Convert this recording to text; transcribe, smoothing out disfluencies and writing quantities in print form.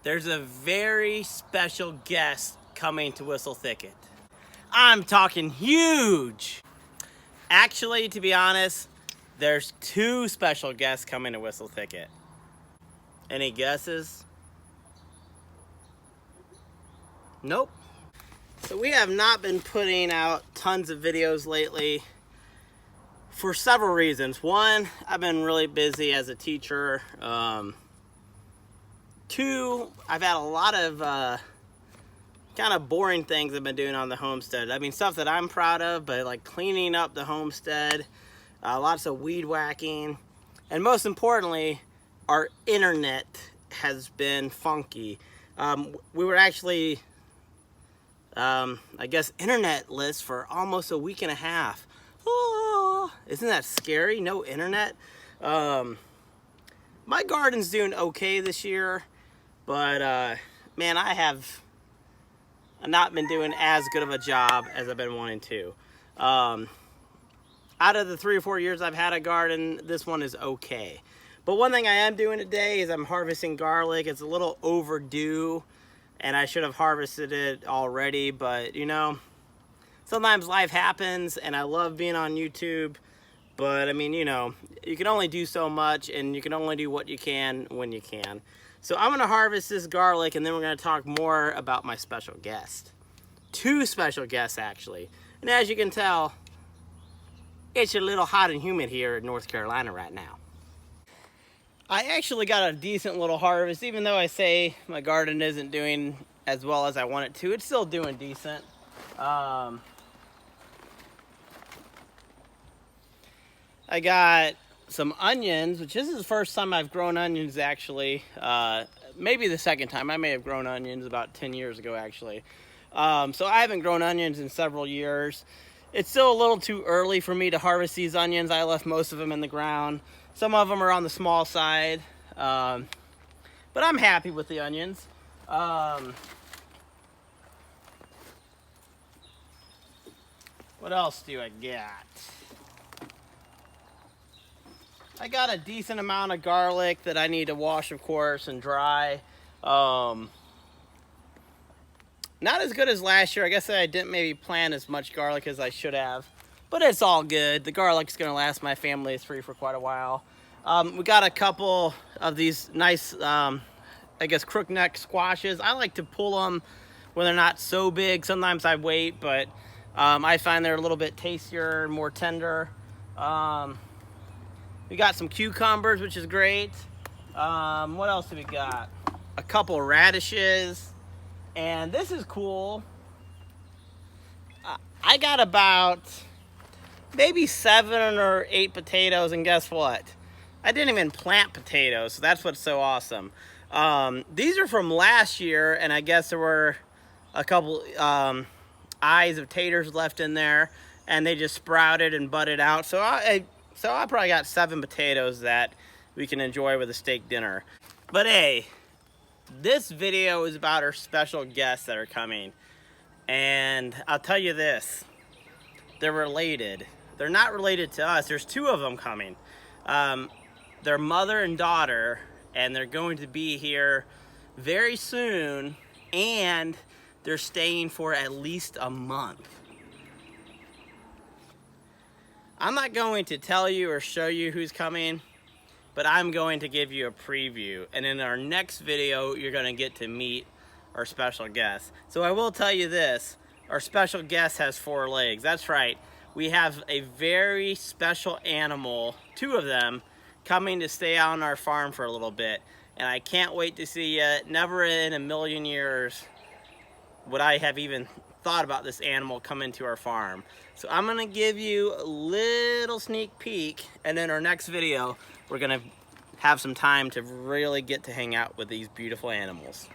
There's a very special guest coming to Whistle Thicket. I'm talking huge. Actually, to be honest, there's two special guests coming to Whistle Thicket. Any guesses? Nope. So we have not been putting out tons of videos lately for several reasons. One, I've been really busy as a teacher. Two, I've had a lot of kind of boring things I've been doing on the homestead. I mean, stuff that I'm proud of, but like cleaning up the homestead, lots of weed whacking, and most importantly, our internet has been funky. We were actually, I guess, internetless for almost a week and a half. Oh, isn't that scary? No internet. My garden's doing okay this year, but man, I have not been doing as good of a job as I've been wanting to. Out of the 3 or 4 years I've had a garden, this one is okay. But one thing I am doing today is I'm harvesting garlic. It's a little overdue, and I should have harvested it already, but you know, sometimes life happens, and I love being on YouTube, but I mean, you know, you can only do so much, and you can only do what you can when you can. So I'm gonna harvest this garlic, and then we're gonna talk more about my special guest. 2 special guests, actually. And as you can tell, it's a little hot and humid here in North Carolina right now. I actually got a decent little harvest, even though I say my garden isn't doing as well as I want it to. It's still doing decent. I got some onions, which this is the first time I've grown onions, actually. Maybe the second time. I may have grown onions about 10 years ago, actually. So I haven't grown onions in several years. It's still a little too early for me to harvest these onions. I left most of them in the ground. Some of them are on the small side, but I'm happy with the onions. What else do I got? I got a decent amount of garlic that I need to wash, of course, and dry. Not as good as last year. I guess I didn't maybe plant as much garlic as I should have, but it's all good. The garlic's gonna last my family for quite a while. We got a couple of these nice, I guess, crookneck squashes. I like to pull them when they're not so big. Sometimes I wait, but I find they're a little bit tastier, more tender. We got some cucumbers, which is great. What else do we got? A couple radishes. And this is cool. I got about maybe 7 or 8 potatoes, and guess what? I didn't even plant potatoes, so that's what's so awesome. These are from last year, and I guess there were a couple eyes of taters left in there, and they just sprouted and budded out. So I probably got 7 potatoes that we can enjoy with a steak dinner. But hey, this video is about our special guests that are coming. And I'll tell you this, they're related. They're not related to us. There's 2 of them coming. They're mother and daughter, and they're going to be here very soon, and they're staying for at least a month. I'm not going to tell you or show you who's coming, but I'm going to give you a preview. And in our next video, you're going to get to meet our special guest. So I will tell you this, our special guest has 4 legs. That's right. We have a very special animal, 2 of them, coming to stay on our farm for a little bit. And I can't wait to see it. Never in a million years would I have even thought about this animal coming to our farm. So I'm gonna give you a little sneak peek, and in our next video, we're gonna have some time to really get to hang out with these beautiful animals.